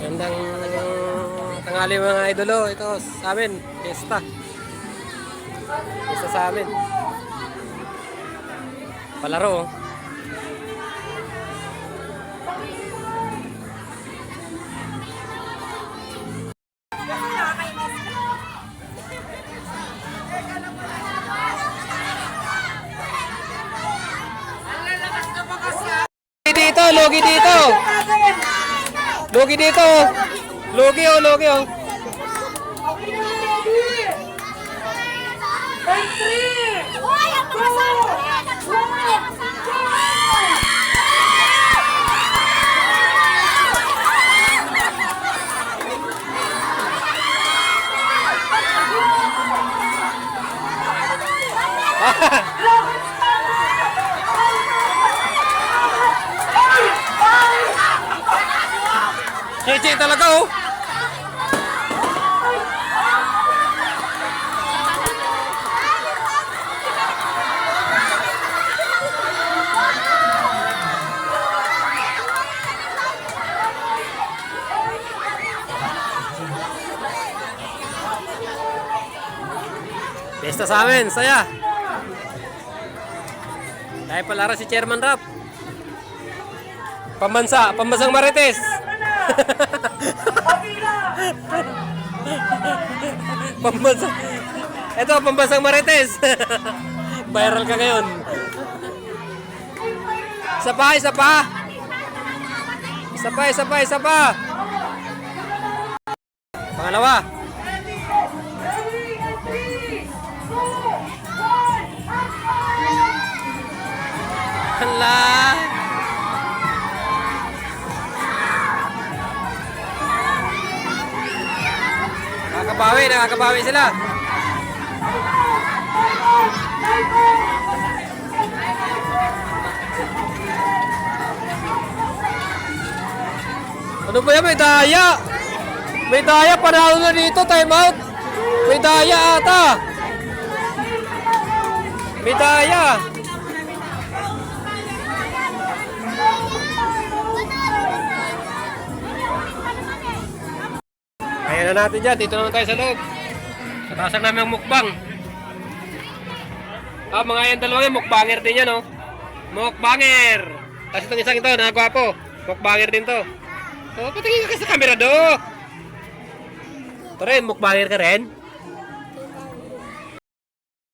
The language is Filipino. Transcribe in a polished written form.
Gandang tanghali mga idolo. Ito sa amin, fiesta. Fiesta sa amin. Palaro. Dito, logi dito. Logi dito. Logi oh, logi oh. Cici talaga oh. Pesta sa amin, saya. Dahil palaro si Chairman Rap. Pambansang Marites. Pambansang. Ito, pambansang Marites. Viral ka ngayon. Isa pa. Isa pa. Pangalawa. Hala. Nakakabawi sila. Ano ba yan? May daya, panalo na dito, time out. May daya ata. May daya. Ayan na natin dyan. Dito naman tayo sa loob. Natasan namin ang mukbang. Mga yan dalawa yan, mukbanger din yan, oh. Mukbanger. Tapos itong isang ito, nakagwapo. Mukbanger din to. So, patingin ka sa camera do. Ito rin, mukbanger ka rin.